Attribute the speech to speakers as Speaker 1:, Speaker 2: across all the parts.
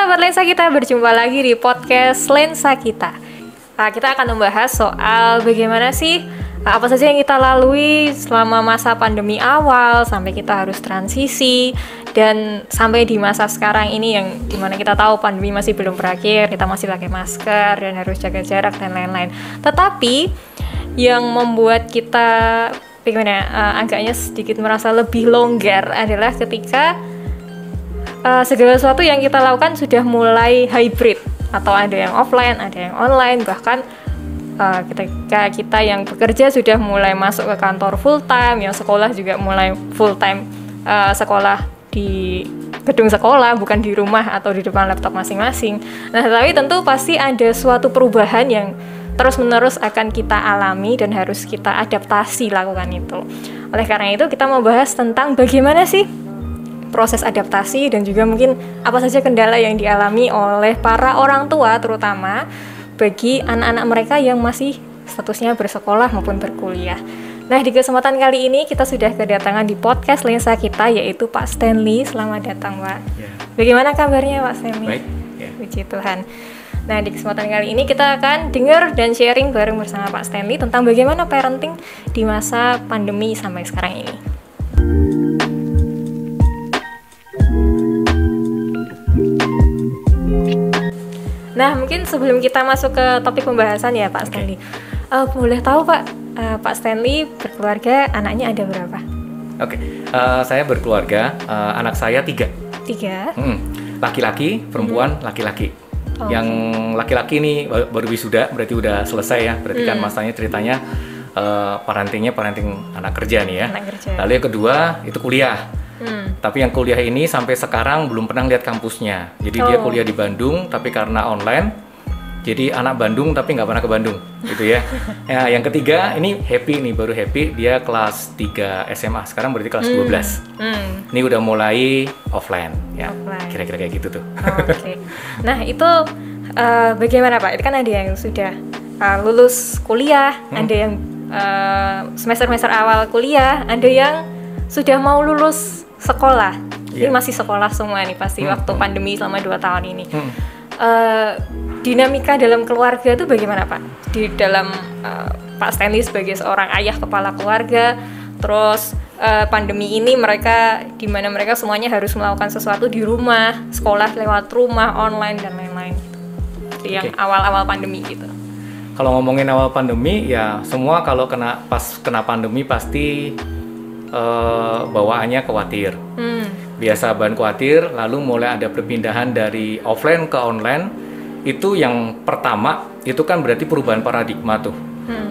Speaker 1: sahabat Lensa Kita, berjumpa lagi di podcast Lensa Kita. Kita akan membahas soal bagaimana sih apa saja yang kita lalui selama masa pandemi awal sampai kita harus transisi dan sampai di masa sekarang ini yang dimana kita tahu pandemi masih belum berakhir, kita masih pakai masker dan harus jaga jarak dan lain-lain. Tetapi yang membuat kita agaknya sedikit merasa lebih longgar adalah ketika segala sesuatu yang kita lakukan sudah mulai hybrid, atau ada yang offline, ada yang online, bahkan ketika kita yang bekerja sudah mulai masuk ke kantor full time, yang sekolah juga mulai full time sekolah di gedung sekolah, bukan di rumah atau di depan laptop masing-masing. Nah, tapi tentu pasti ada suatu perubahan yang terus-menerus akan kita alami dan harus kita adaptasi lakukan itu. Oleh karena itu, kita mau bahas tentang bagaimana sih proses adaptasi dan juga mungkin apa saja kendala yang dialami oleh para orang tua, terutama bagi anak-anak mereka yang masih statusnya bersekolah maupun berkuliah. Nah, di kesempatan kali ini kita sudah kedatangan di podcast Lensa Kita, yaitu Pak Stanley. Selamat datang, Pak. Bagaimana kabarnya, Pak Stanley?
Speaker 2: Baik.
Speaker 1: Puji Tuhan. Nah, di kesempatan kali ini kita akan dengar dan sharing bareng bersama Pak Stanley tentang bagaimana parenting di masa pandemi sampai sekarang ini. Nah, mungkin sebelum kita masuk ke topik pembahasan ya Pak Stanley, boleh tahu Pak, Pak Stanley berkeluarga, anaknya ada berapa?
Speaker 2: Saya berkeluarga, anak saya 3.
Speaker 1: 3?
Speaker 2: Laki-laki, perempuan, laki-laki. Yang laki-laki ini baru wisuda, berarti udah selesai ya, berarti kan masanya ceritanya parenting anak kerja nih ya. Anak kerja. Lalu yang kedua, itu kuliah. Tapi yang kuliah ini sampai sekarang belum pernah lihat kampusnya. Jadi dia kuliah di Bandung, tapi karena online, jadi anak Bandung tapi nggak pernah ke Bandung, gitu ya. Nah, yang ketiga ini happy nih, baru happy, dia kelas 3 SMA, sekarang berarti kelas 12. Ini udah mulai offline, ya. Kira-kira kayak gitu tuh.
Speaker 1: Oke. Nah, itu bagaimana Pak? Itu kan ada yang sudah lulus kuliah, ada yang semester awal kuliah, ada yang sudah mau lulus sekolah. Ini masih sekolah semua nih pasti waktu pandemi selama 2 tahun ini. Dinamika dalam keluarga itu bagaimana Pak? Di dalam Pak Stanley sebagai seorang ayah kepala keluarga, terus pandemi ini di mana mereka semuanya harus melakukan sesuatu di rumah, sekolah lewat rumah, online dan lain-lain. Yang awal-awal pandemi gitu.
Speaker 2: Kalau ngomongin awal pandemi ya semua kalau pas kena pandemi pasti bawaannya khawatir. Biasa bahan khawatir, lalu mulai ada perpindahan dari offline ke online. Itu yang pertama, itu kan berarti perubahan paradigma tuh.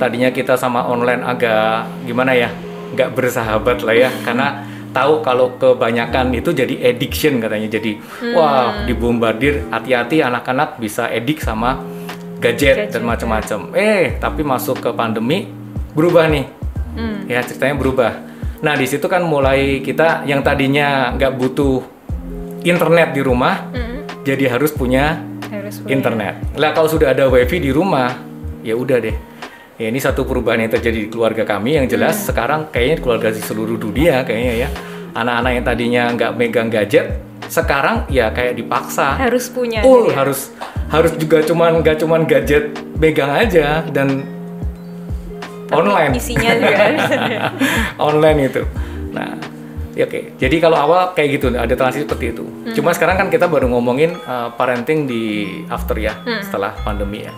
Speaker 2: Tadinya kita sama online agak gimana ya, nggak bersahabat lah ya, karena tahu kalau kebanyakan itu jadi addiction katanya. Jadi wah, dibombardir, hati-hati anak-anak bisa addict sama gadget dan macam-macam. Tapi masuk ke pandemi berubah nih. Ya, ceritanya berubah. Nah, di situ kan mulai kita yang tadinya nggak butuh internet di rumah, jadi harus punya internet. Lah, kalau sudah ada wifi di rumah, ya udah deh. Ya, ini satu perubahan yang terjadi di keluarga kami yang jelas sekarang kayaknya keluarga di seluruh dunia kayaknya ya. Anak-anak yang tadinya nggak megang gadget, sekarang ya kayak dipaksa.
Speaker 1: Harus punya.
Speaker 2: Harus juga nggak cuman gadget megang aja dan online.
Speaker 1: Isinya juga
Speaker 2: online itu. Nah, ya oke. Jadi kalau awal kayak gitu, ada transisi seperti itu. Cuma sekarang kan kita baru ngomongin parenting di after ya, setelah pandemi ya.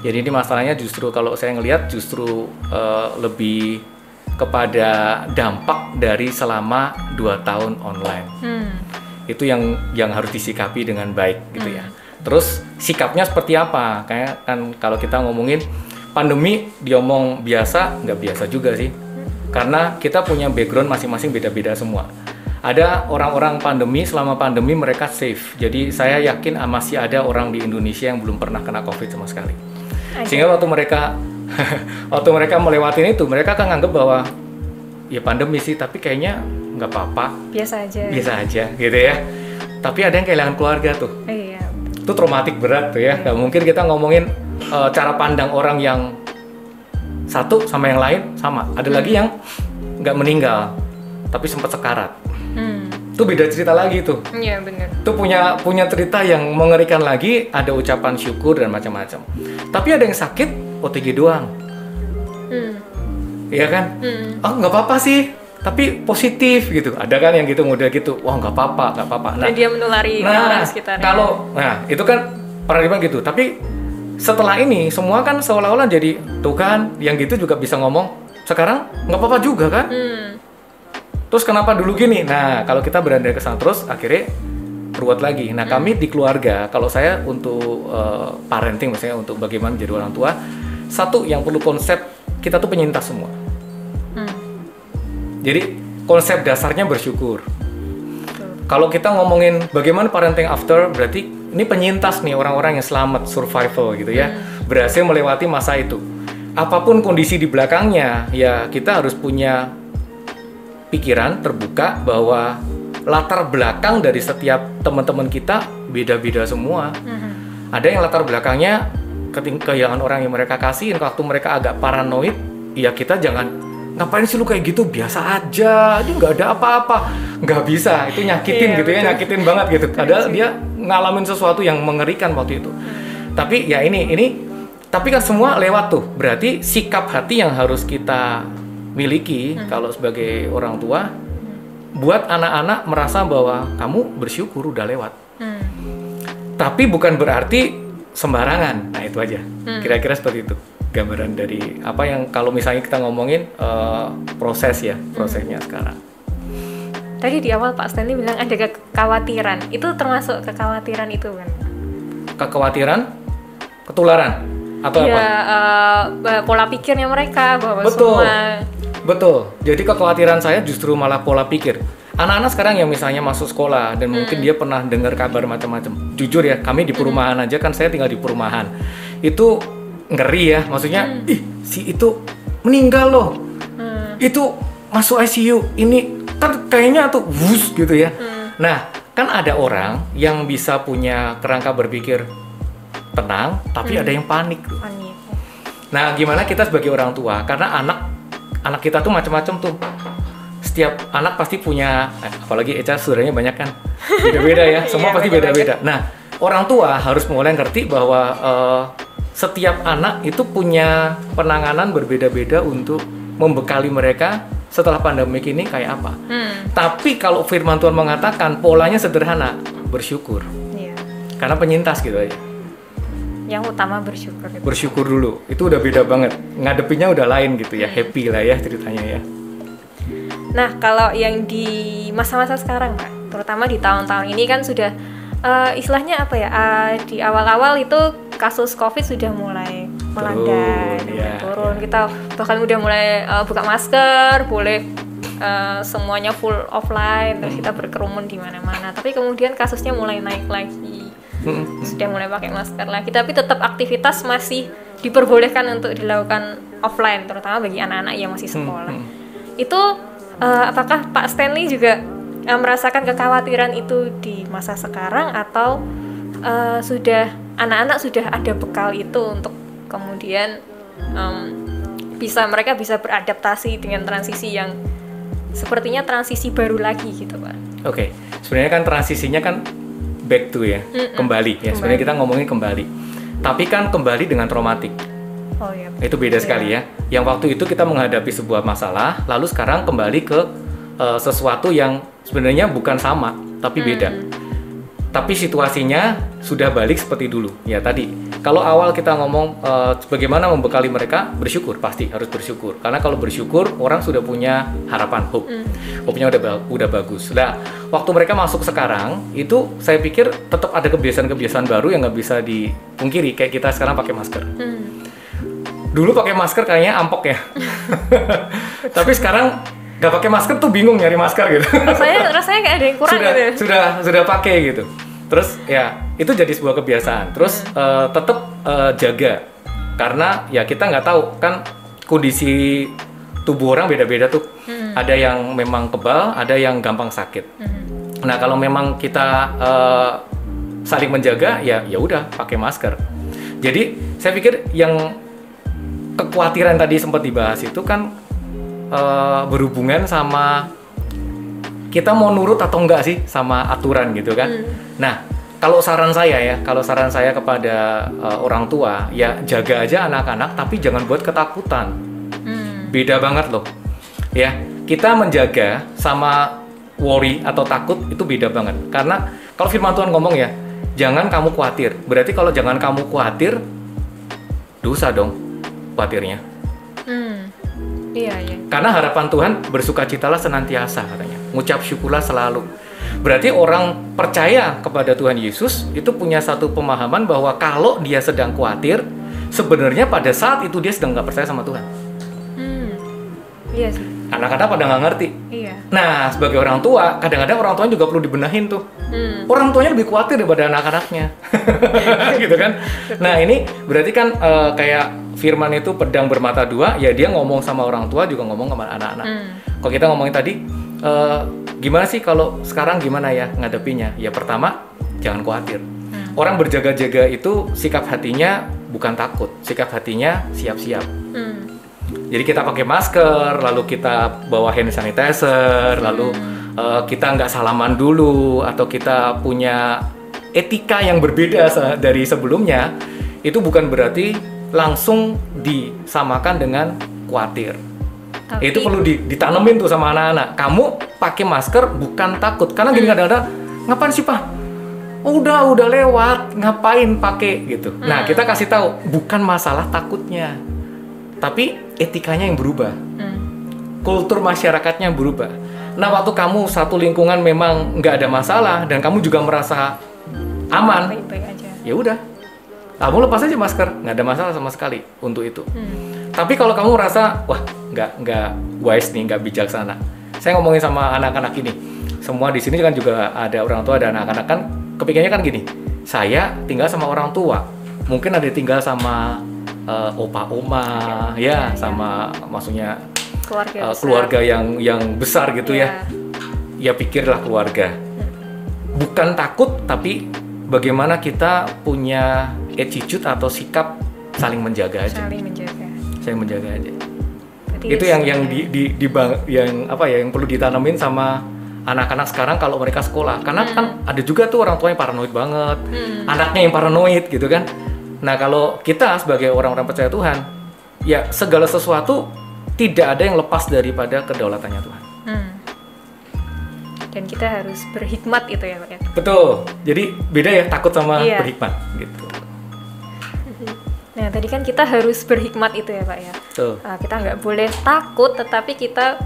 Speaker 2: Jadi ini masalahnya justru kalau saya ngelihat justru lebih kepada dampak dari selama 2 tahun online. Itu yang harus disikapi dengan baik gitu ya. Terus sikapnya seperti apa? Kayak kan kalau kita ngomongin pandemi diomong biasa, nggak biasa juga sih. Karena kita punya background masing-masing beda-beda semua. Ada orang-orang selama pandemi mereka safe. Jadi saya yakin masih ada orang di Indonesia yang belum pernah kena COVID sama sekali. Sehingga waktu mereka melewatin itu, mereka kan nganggep bahwa ya pandemi sih, tapi kayaknya nggak apa-apa.
Speaker 1: Biasa aja
Speaker 2: gitu ya. Tapi ada yang kehilangan keluarga tuh. Itu traumatik berat tuh ya. Nggak mungkin kita ngomongin cara pandang orang yang satu sama yang lain sama. Ada lagi yang nggak meninggal tapi sempat sekarat. Itu beda cerita lagi tuh.
Speaker 1: Iya benar.
Speaker 2: Itu punya cerita yang mengerikan lagi, ada ucapan syukur dan macam-macam. Tapi ada yang sakit OTG doang. Iya kan? Oh nggak apa-apa sih, tapi positif gitu. Ada kan yang gitu model gitu. Wah nggak apa-apa.
Speaker 1: Nah, dia menulari orang sekitarnya.
Speaker 2: Itu kan paradigma gitu. Tapi setelah ini semua kan seolah-olah jadi tuh kan, yang gitu juga bisa ngomong. Sekarang nggak apa-apa juga kan? Terus kenapa dulu gini? Nah, kalau kita berandai ke sana terus, akhirnya ruwet lagi. Nah, kami di keluarga, kalau saya untuk parenting, misalnya untuk bagaimana menjadi orang tua, satu yang perlu konsep, kita tuh penyintas semua. Jadi, konsep dasarnya bersyukur. Kalau kita ngomongin bagaimana parenting after, berarti ini penyintas nih, orang-orang yang selamat, survival gitu ya, berhasil melewati masa itu. Apapun kondisi di belakangnya, ya kita harus punya pikiran terbuka bahwa latar belakang dari setiap teman-teman kita beda-beda semua. Ada yang latar belakangnya kehilangan orang yang mereka kasihin, waktu mereka agak paranoid, ya kita jangan ngapain sih lu kayak gitu, biasa aja, ini nggak ada apa-apa, nggak bisa, itu nyakitin gitu ya, nyakitin banget gitu. Padahal dia ngalamin sesuatu yang mengerikan waktu itu. Tapi ya ini, tapi kan semua lewat tuh, berarti sikap hati yang harus kita miliki kalau sebagai orang tua, buat anak-anak merasa bahwa kamu bersyukur udah lewat. Tapi bukan berarti sembarangan. Nah itu aja. Kira-kira seperti itu gambaran dari apa yang kalau misalnya kita ngomongin prosesnya sekarang.
Speaker 1: Tadi di awal Pak Stanley bilang ada kekhawatiran. Itu termasuk kekhawatiran itu kan?
Speaker 2: Kekhawatiran? Ketularan? Atau
Speaker 1: ya,
Speaker 2: apa?
Speaker 1: Pola pikirnya mereka bahwa
Speaker 2: Betul.
Speaker 1: semua.
Speaker 2: Betul. Jadi kekhawatiran saya justru malah pola pikir. Anak-anak sekarang yang misalnya masuk sekolah dan mungkin dia pernah dengar kabar macam-macam. Jujur ya, kami di perumahan aja kan, saya tinggal di perumahan. Itu ngeri ya, maksudnya, si itu meninggal loh. Itu masuk ICU. Ini kan kayaknya tuh wus gitu ya. Nah, kan ada orang yang bisa punya kerangka berpikir tenang, tapi ada yang panik. Nah, gimana kita sebagai orang tua? Karena anak kita tuh macam-macam tuh. Setiap anak pasti punya, apalagi Eca saudaranya banyak kan, beda-beda ya. Semua pasti beda-beda. Nah, orang tua harus mulai ngerti bahwa setiap anak itu punya penanganan berbeda-beda untuk membekali mereka setelah pandemi ini kayak apa. Tapi kalau firman Tuhan mengatakan polanya sederhana, bersyukur. Karena penyintas gitu aja.
Speaker 1: Yang utama bersyukur.
Speaker 2: Bersyukur dulu, itu udah beda banget. Ngadepinnya udah lain gitu ya, happy lah ya ceritanya ya.
Speaker 1: Nah, kalau yang di masa-masa sekarang Pak, terutama di tahun-tahun ini kan sudah istilahnya apa ya, di awal-awal itu kasus COVID sudah mulai melanda, turun. Kita bahkan udah mulai buka masker, boleh semuanya full offline, terus kita berkerumun di mana-mana. Tapi kemudian kasusnya mulai naik lagi. Sudah mulai pakai masker lagi, tapi tetap aktivitas masih diperbolehkan untuk dilakukan offline, terutama bagi anak-anak yang masih sekolah. Itu apakah Pak Stanley juga merasakan kekhawatiran itu di masa sekarang, atau sudah anak-anak sudah ada bekal itu untuk kemudian mereka bisa beradaptasi dengan transisi yang sepertinya transisi baru lagi gitu Pak?
Speaker 2: Oke, sebenarnya kan transisinya kan back to ya, kembali ya. Sebenarnya kita ngomongin kembali, tapi kan kembali dengan traumatik.
Speaker 1: Oh, iya.
Speaker 2: Itu beda sekali ya. Yang waktu itu kita menghadapi sebuah masalah, lalu sekarang kembali ke sesuatu yang sebenarnya bukan sama, tapi beda. Tapi situasinya sudah balik seperti dulu. Ya tadi, kalau awal kita ngomong bagaimana membekali mereka, bersyukur, pasti harus bersyukur. Karena kalau bersyukur, orang sudah punya harapan, hope. Hope-nya udah bagus. Nah, waktu mereka masuk sekarang, itu saya pikir tetap ada kebiasaan-kebiasaan baru yang nggak bisa dipungkiri. Kayak kita sekarang pakai masker. Dulu pakai masker kayaknya ampok ya. Tapi sekarang nggak pakai masker tuh bingung nyari masker gitu.
Speaker 1: Rasanya kayak ada yang kurang gitu.
Speaker 2: Sudah pakai gitu. Terus ya itu jadi sebuah kebiasaan. Terus tetap jaga, karena ya kita nggak tahu kan kondisi tubuh orang beda-beda tuh. Ada yang memang kebal, ada yang gampang sakit. Nah kalau memang kita saling menjaga, ya udah pakai masker. Jadi saya pikir yang kekhawatiran tadi sempat dibahas itu kan berhubungan sama kita mau nurut atau enggak sih sama aturan gitu kan. Nah, kalau saran saya kepada orang tua, ya jaga aja anak-anak tapi jangan buat ketakutan. Beda banget loh. Ya, kita menjaga sama worry atau takut itu beda banget. Karena kalau firman Tuhan ngomong ya, jangan kamu khawatir. Berarti kalau jangan kamu khawatir, dosa dong khawatirnya.
Speaker 1: Iya.
Speaker 2: Karena harapan Tuhan bersukacitalah senantiasa katanya. Ngucap syukurlah selalu. Berarti orang percaya kepada Tuhan Yesus itu punya satu pemahaman bahwa kalau dia sedang khawatir, sebenarnya pada saat itu dia sedang nggak percaya sama Tuhan.
Speaker 1: Iya sih.
Speaker 2: Anak-anak pada nggak ngerti.
Speaker 1: Iya.
Speaker 2: Nah, sebagai orang tua, kadang-kadang orang tuanya juga perlu dibenahin tuh. Orang tuanya lebih khawatir daripada anak-anaknya. Gitu kan? Nah, ini berarti kan kayak firman itu pedang bermata dua, ya dia ngomong sama orang tua juga ngomong sama anak-anak. Kalau kita ngomongin tadi, gimana sih kalau sekarang gimana ya ngadepinya? Ya pertama, jangan khawatir. Orang berjaga-jaga itu sikap hatinya bukan takut, sikap hatinya siap-siap. Jadi kita pakai masker, lalu kita bawa hand sanitizer, lalu kita nggak salaman dulu, atau kita punya etika yang berbeda dari sebelumnya, itu bukan berarti langsung disamakan dengan khawatir. Itu perlu ditanemin tuh sama anak-anak. Kamu pakai masker bukan takut, karena gini kadang-kadang, ngapain sih Pak? Udah lewat, ngapain pakai gitu. Nah, kita kasih tahu bukan masalah takutnya, tapi etikanya yang berubah, kultur masyarakatnya berubah. Nah, waktu kamu satu lingkungan memang nggak ada masalah dan kamu juga merasa aman, ya udah, kamu lepas aja masker, nggak ada masalah sama sekali untuk itu. Tapi kalau kamu merasa wah nggak wise nih, nggak bijaksana, saya ngomongin sama anak-anak ini, semua di sini kan juga ada orang tua dan anak-anak kan kepikirnya kan gini, saya tinggal sama orang tua, mungkin ada tinggal sama opa-oma, ya, sama maksudnya keluarga yang besar gitu ya. Ya pikirlah keluarga. Bukan takut, tapi bagaimana kita punya attitude atau sikap saling menjaga aja. Saling menjaga aja. Berarti itu yang perlu ditanamin sama anak-anak sekarang kalau mereka sekolah. Karena kan ada juga tuh orang tua yang paranoid banget, anaknya yang paranoid gitu kan. Nah, kalau kita sebagai orang-orang percaya Tuhan, ya segala sesuatu tidak ada yang lepas daripada kedaulatannya Tuhan.
Speaker 1: Dan kita harus berhikmat itu ya Pak ya?
Speaker 2: Betul, jadi beda ya takut sama berhikmat gitu.
Speaker 1: Nah, tadi kan kita harus berhikmat itu ya Pak ya?
Speaker 2: Betul.
Speaker 1: Kita nggak boleh takut, tetapi kita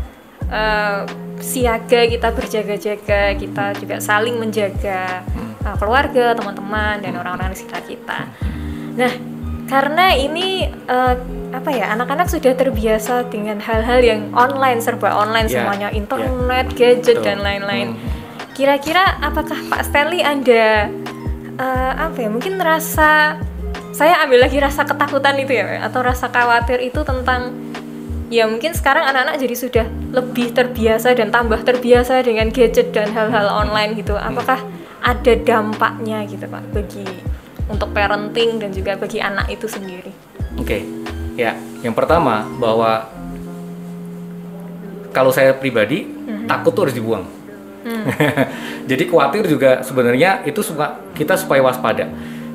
Speaker 1: siaga, kita berjaga-jaga, kita juga saling menjaga keluarga, teman-teman, dan orang-orang di sekitar kita. Nah, karena ini anak-anak sudah terbiasa dengan hal-hal yang online, serba online, semuanya internet, gadget, dan lain-lain. Kira-kira apakah Pak Stanley ada mungkin saya ambil lagi rasa ketakutan itu ya, atau rasa khawatir itu tentang ya mungkin sekarang anak-anak jadi sudah lebih terbiasa dan tambah terbiasa dengan gadget dan hal-hal online gitu. Apakah ada dampaknya gitu Pak untuk parenting dan juga bagi anak itu sendiri?
Speaker 2: Oke. Ya, yang pertama bahwa kalau saya pribadi takut tuh harus dibuang. Jadi khawatir juga sebenarnya itu kita supaya waspada.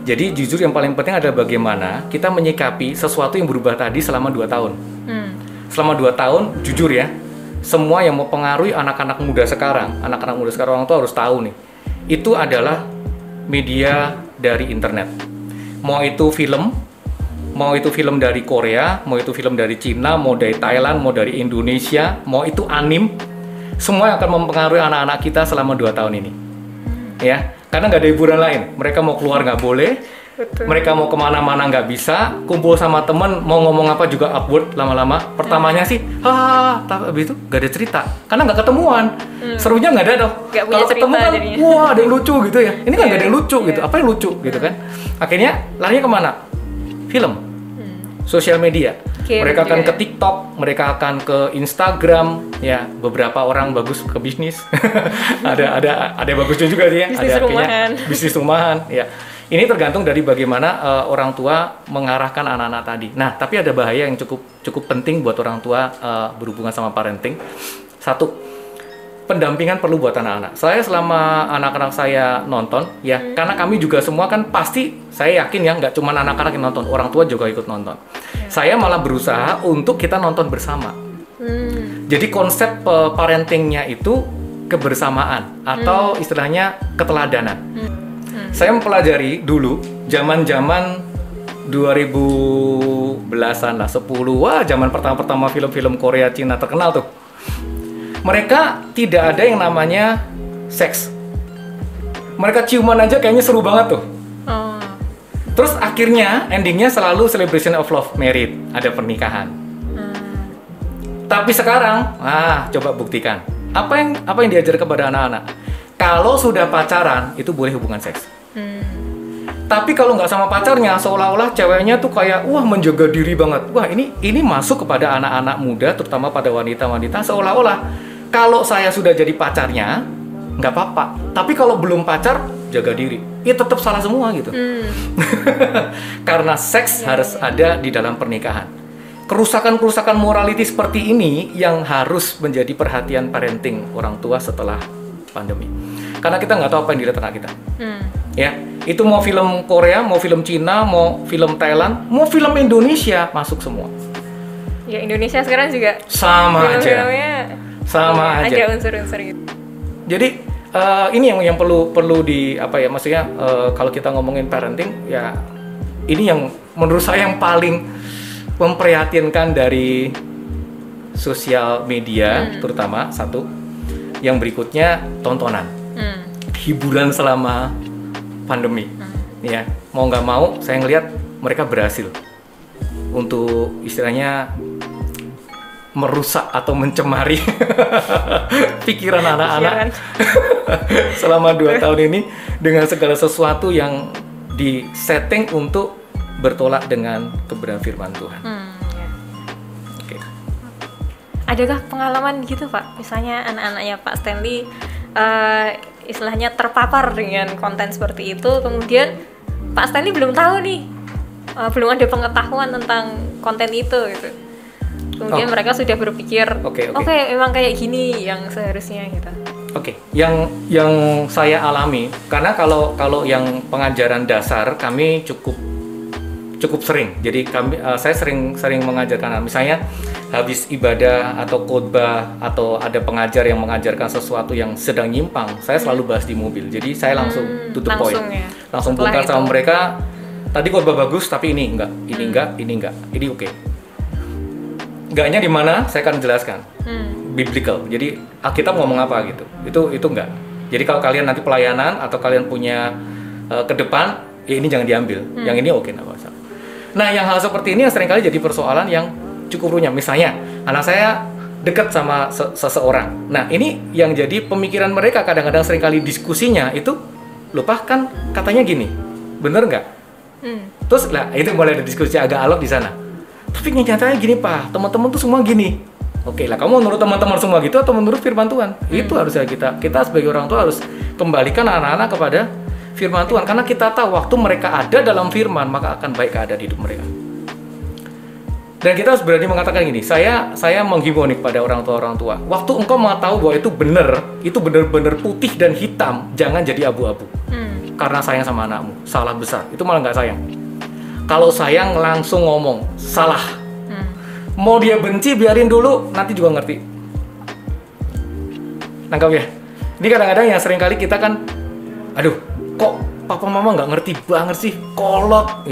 Speaker 2: Jadi jujur yang paling penting adalah bagaimana kita menyikapi sesuatu yang berubah tadi selama 2 tahun. Selama 2 tahun, jujur ya, semua yang mempengaruhi anak-anak muda sekarang orang tua harus tahu nih, itu adalah media dari internet. Mau itu film dari Korea, mau itu film dari Cina, mau dari Thailand, mau dari Indonesia, mau itu anime, semua akan mempengaruhi anak-anak kita selama 2 tahun ini. Ya, karena nggak ada hiburan lain. Mereka mau keluar nggak boleh, betul. Mereka mau kemana-mana nggak bisa, kumpul sama temen mau ngomong apa juga upward lama-lama. Pertamanya sih, tapi itu nggak ada cerita, karena nggak ketemuan. Serunya nggak ada dong. Kalau ketemu kan, wah ada yang lucu gitu ya. Ini kan nggak ada yang lucu gitu. Apa yang lucu gitu kan? Akhirnya larinya kemana? Film, sosial media. Mereka akan ke TikTok, mereka akan ke Instagram, ya beberapa orang bagus ke bisnis, ada bagusnya juga sih ya, bisnis rumahan, ya. Ini tergantung dari bagaimana orang tua mengarahkan anak-anak tadi. Nah, tapi ada bahaya yang cukup penting buat orang tua berhubungan sama parenting. Satu, pendampingan perlu buat anak-anak. Saya selama anak-anak saya nonton, ya, karena kami juga semua kan pasti, saya yakin ya, nggak cuma anak-anak yang nonton, orang tua juga ikut nonton. Saya malah berusaha untuk kita nonton bersama. Jadi konsep parentingnya itu kebersamaan atau istilahnya keteladanan. Saya mempelajari dulu zaman-zaman 2010-an lah, 10, wah zaman pertama-pertama film-film Korea Cina terkenal tuh. Mereka tidak ada yang namanya seks. Mereka ciuman aja kayaknya seru banget tuh. Terus akhirnya endingnya selalu celebration of love, married, ada pernikahan. Tapi sekarang, coba buktikan. Apa yang diajar kepada anak-anak? Kalau sudah pacaran, itu boleh hubungan seks. Tapi kalau nggak sama pacarnya, seolah-olah ceweknya tuh kayak, wah menjaga diri banget. Wah ini masuk kepada anak-anak muda, terutama pada wanita-wanita, seolah-olah kalau saya sudah jadi pacarnya, nggak apa-apa. Tapi kalau belum pacar, jaga diri. Ya tetap salah semua gitu. Karena seks harus ada di dalam pernikahan. Kerusakan-kerusakan morality seperti ini yang harus menjadi perhatian parenting orang tua setelah pandemi. Karena kita nggak tahu apa yang dilihat anak kita. Ya, itu mau film Korea, mau film Cina, mau film Thailand, mau film Indonesia, masuk semua.
Speaker 1: Ya Indonesia sekarang juga
Speaker 2: sama aja. Sama aja.
Speaker 1: Ada unsur-unsur gitu.
Speaker 2: Jadi ini yang perlu di apa ya, maksudnya kalau kita ngomongin parenting ya, ini yang menurut saya yang paling memprihatinkan dari sosial media, terutama satu. Yang berikutnya tontonan, hiburan selama pandemi. Ya, mau nggak mau saya ngelihat mereka berhasil untuk istilahnya merusak atau mencemari pikiran anak-anak selama 2 tahun ini dengan segala sesuatu yang disetting untuk bertolak dengan kebenaran firman Tuhan. Oke.
Speaker 1: Adakah pengalaman gitu Pak? Misalnya anak-anaknya Pak Stanley istilahnya terpapar dengan konten seperti itu, kemudian Pak Stanley belum tahu nih, belum ada pengetahuan tentang konten itu gitu. Kemudian mereka sudah berpikir, oke, memang kayak gini yang seharusnya gitu.
Speaker 2: Oke, yang saya alami, karena kalau yang pengajaran dasar kami cukup sering. Jadi saya sering mengajarkan, misalnya habis ibadah atau khotbah atau ada pengajar yang mengajarkan sesuatu yang sedang nyimpang, saya selalu bahas di mobil. Jadi saya langsung to the point. Langsung bongkar sama mereka. Tadi khotbah bagus, tapi ini enggak, ini oke. Enggaknya di mana? Saya akan jelaskan. Biblical. Jadi Alkitab ngomong apa gitu. Itu enggak. Jadi kalau kalian nanti pelayanan atau kalian punya ke depan, ya ini jangan diambil. Yang ini oke, enggak masalah. Nah, yang hal seperti ini yang seringkali jadi persoalan yang cukup runyam. Misalnya, anak saya dekat sama seseorang. Nah, ini yang jadi pemikiran mereka kadang-kadang seringkali diskusinya itu, lupa kan katanya gini, bener nggak? Terus lah, itu mulai ada diskusi agak alot di sana. Tapi nyatanya gini Pak, teman-teman tuh semua gini. Oke lah, kamu menurut teman-teman semua gitu atau menurut firman Tuhan? Itu harusnya kita sebagai orang tua harus kembalikan anak-anak kepada firman Tuhan, karena kita tahu waktu mereka ada dalam firman maka akan baik keadaan hidup mereka. Dan kita harus berani mengatakan gini, saya menghimbau nih kepada orang tua, waktu engkau mau tahu bahwa itu benar-benar putih dan hitam, jangan jadi abu-abu. Karena sayang sama anakmu, salah besar, itu malah nggak sayang. Kalau sayang langsung ngomong, salah. Mau dia benci, biarin dulu, nanti juga ngerti. Nangkap ya? Ini kadang-kadang yang seringkali kita kan, aduh, kok papa mama nggak ngerti banget sih, kolot.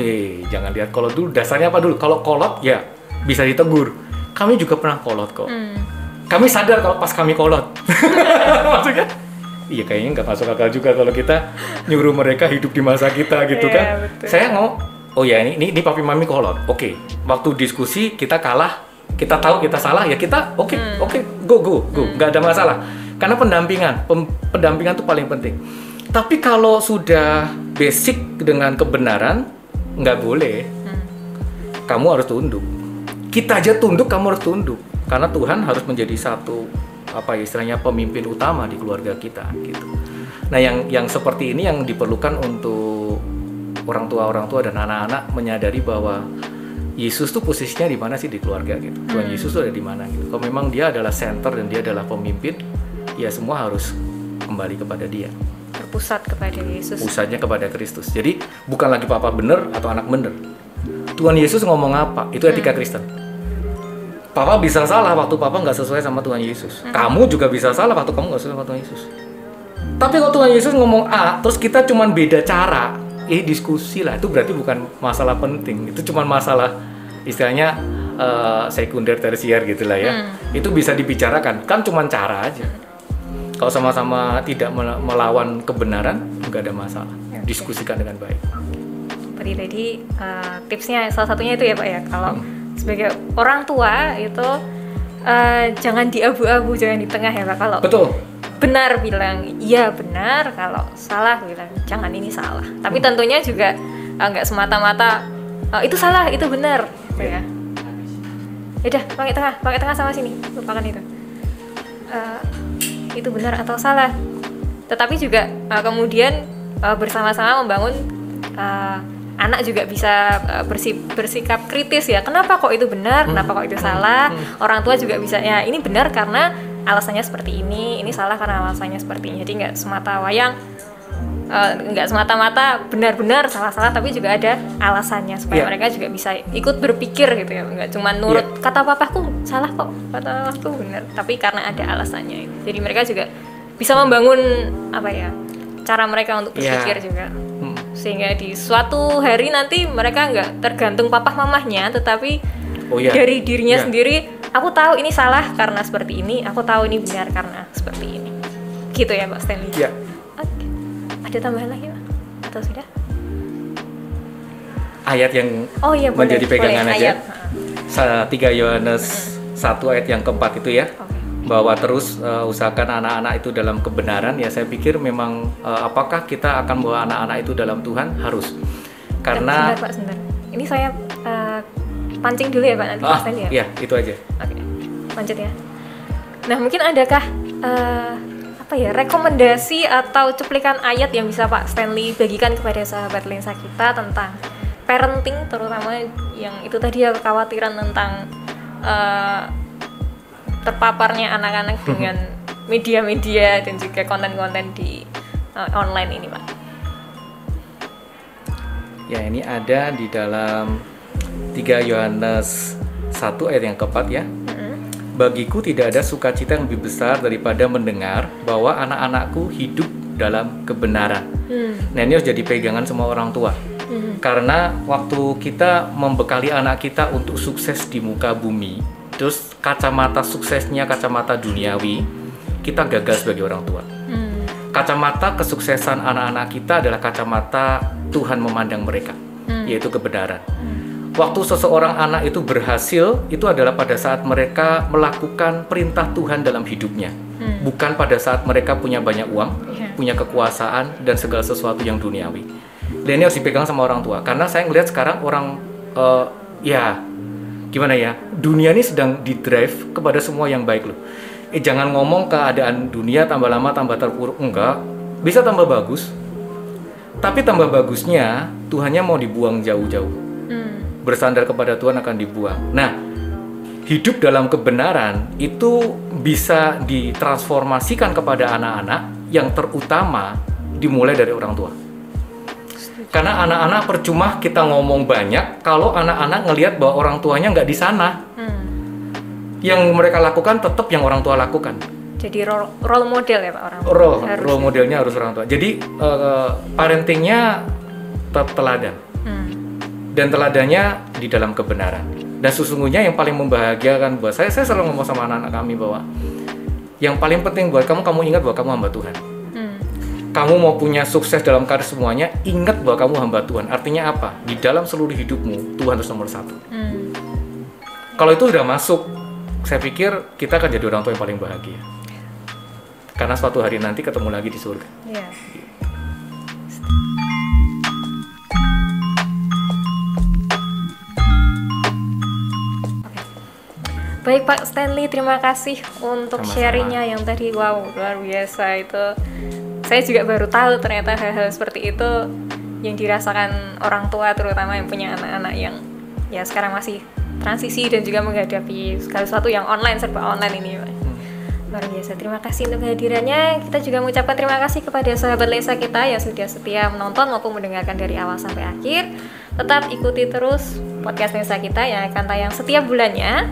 Speaker 2: Jangan lihat kolot dulu, dasarnya apa dulu? Kalau kolot, ya bisa ditegur. Kami juga pernah kolot kok. Kami sadar kalau pas kami kolot. Maksudnya, iya kayaknya nggak masuk akal juga kalau kita nyuruh mereka hidup di masa kita gitu kan. Betul. Saya ngomong, oh ya ini papi mami kolot. Oke, waktu diskusi kita kalah, kita tahu kita salah ya kita oke, go, nggak ada masalah. Karena pendampingan itu paling penting. Tapi kalau sudah basic dengan kebenaran, nggak boleh. Kamu harus tunduk. Kita aja tunduk, kamu harus tunduk. Karena Tuhan harus menjadi satu istilahnya pemimpin utama di keluarga kita gitu. Nah, yang seperti ini yang diperlukan untuk orang tua dan anak-anak menyadari bahwa Yesus tuh posisinya di mana sih di keluarga gitu. Tuhan Yesus tuh ada di mana gitu. Kalau memang dia adalah center dan dia adalah pemimpin, ya semua harus kembali kepada Dia.
Speaker 1: Berpusat kepada Yesus.
Speaker 2: Pusatnya kepada Kristus. Jadi bukan lagi papa benar atau anak benar. Tuhan Yesus ngomong apa? Itu etika Kristen. Papa bisa salah waktu papa nggak sesuai sama Tuhan Yesus. Kamu juga bisa salah waktu kamu nggak sesuai sama Tuhan Yesus. Tapi kalau Tuhan Yesus ngomong A, terus kita cuman beda cara, diskusi lah. Itu berarti bukan masalah penting. Itu cuman masalah istilahnya sekunder tersier gitulah ya. Itu bisa dibicarakan. Kan cuman cara aja. Kalau sama-sama tidak melawan kebenaran, nggak ada masalah. Diskusikan dengan baik.
Speaker 1: Seperti tadi tipsnya salah satunya itu ya Pak ya. Kalau sebagai orang tua itu jangan di abu-abu, jangan di tengah ya Pak. Kalau
Speaker 2: betul.
Speaker 1: Benar bilang iya benar, kalau salah bilang jangan ini salah. Tapi tentunya juga nggak semata-mata itu salah itu benar gitu ya. Udah pakai tengah sama sini, lupakan itu. Itu benar atau salah. Tetapi juga kemudian bersama-sama membangun anak juga bisa bersikap kritis ya. Kenapa kok itu benar? Kenapa kok itu salah? Orang tua juga bisa ya ini benar karena alasannya seperti ini salah karena alasannya seperti ini. Jadi nggak semata-mata benar-benar salah-salah, tapi juga ada alasannya supaya mereka juga bisa ikut berpikir gitu ya. Nggak cuma nurut kata papaku salah kok, kata papaku benar, tapi karena ada alasannya. Jadi mereka juga bisa membangun cara mereka untuk berpikir juga. Sehingga di suatu hari nanti mereka nggak tergantung papa mamahnya, tetapi dari dirinya sendiri. Aku tahu ini salah karena seperti ini, aku tahu ini benar karena seperti ini. Gitu ya Pak Stanley?
Speaker 2: Iya.
Speaker 1: Oke. Ada tambahan lagi Pak? Atau sudah?
Speaker 2: Ayat yang menjadi pegangan aja. 3 Yohanes 1 ayat yang keempat itu ya. Bahwa terus usahakan anak-anak itu dalam kebenaran. Ya saya pikir memang apakah kita akan bawa anak-anak itu dalam Tuhan? Harus. Karena
Speaker 1: sebentar. Ini saya pancing dulu ya Pak nanti Pak Stanley ya?
Speaker 2: Iya, itu aja.
Speaker 1: Oke, lanjut ya. Nah mungkin adakah rekomendasi atau cuplikan ayat yang bisa Pak Stanley bagikan kepada sahabat lensa kita tentang parenting, terutama yang itu tadi ya, kekhawatiran tentang terpaparnya anak-anak dengan media-media dan juga konten-konten di online ini Pak.
Speaker 2: Ya, ini ada di dalam 3 Yohanes 1 ayat yang keempat ya. Bagiku tidak ada sukacita yang lebih besar daripada mendengar bahwa anak-anakku hidup dalam kebenaran. Nah ini harus jadi pegangan semua orang tua. Karena waktu kita membekali anak kita untuk sukses di muka bumi, terus kacamata suksesnya kacamata duniawi, kita gagal sebagai orang tua. Kacamata kesuksesan anak-anak kita adalah kacamata Tuhan memandang mereka, yaitu kebenaran. Waktu seseorang anak itu berhasil, itu adalah pada saat mereka melakukan perintah Tuhan dalam hidupnya. Bukan pada saat mereka punya banyak uang, punya kekuasaan, dan segala sesuatu yang duniawi. Dan ini harus dipegang sama orang tua. Karena saya ngelihat sekarang orang, dunia ini sedang di-drive kepada semua yang baik loh. Jangan ngomong keadaan dunia tambah lama tambah terpuruk. Enggak, bisa tambah bagus. Tapi tambah bagusnya, Tuhannya mau dibuang jauh-jauh. Bersandar kepada Tuhan akan dibuang. Nah, hidup dalam kebenaran itu bisa ditransformasikan kepada anak-anak, yang terutama dimulai dari orang tua. Karena anak-anak percuma kita ngomong banyak kalau anak-anak ngelihat bahwa orang tuanya nggak di sana. Yang mereka lakukan tetap yang orang tua lakukan.
Speaker 1: Jadi role model ya Pak orang tua.
Speaker 2: Role modelnya harus orang tua. Jadi parentingnya teladan. Dan teladannya di dalam kebenaran. Dan sesungguhnya yang paling membahagiakan buat saya selalu ngomong sama anak-anak kami bahwa yang paling penting buat kamu ingat bahwa kamu hamba Tuhan. Kamu mau punya sukses dalam karir semuanya, ingat bahwa kamu hamba Tuhan. Artinya apa? Di dalam seluruh hidupmu, Tuhan harus nomor 1. Kalau itu udah masuk, saya pikir kita akan jadi orang tua yang paling bahagia. Karena suatu hari nanti ketemu lagi di surga.
Speaker 1: Yeah. Baik Pak Stanley, terima kasih untuk sharingnya yang tadi, wow luar biasa itu. Saya juga baru tahu ternyata hal-hal seperti itu yang dirasakan orang tua, terutama yang punya anak-anak yang ya sekarang masih transisi dan juga menghadapi segala sesuatu yang online, serba online ini Pak. Luar biasa, terima kasih untuk kehadirannya. Kita juga mengucapkan terima kasih kepada sahabat lensa kita yang sudah setia menonton maupun mendengarkan dari awal sampai akhir. Tetap ikuti terus podcast lensa kita yang akan tayang setiap bulannya.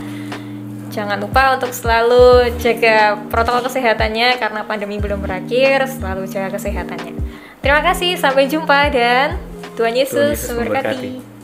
Speaker 1: Jangan lupa untuk selalu jaga protokol kesehatannya karena pandemi belum berakhir, selalu jaga kesehatannya. Terima kasih, sampai jumpa dan Tuhan Yesus memberkati.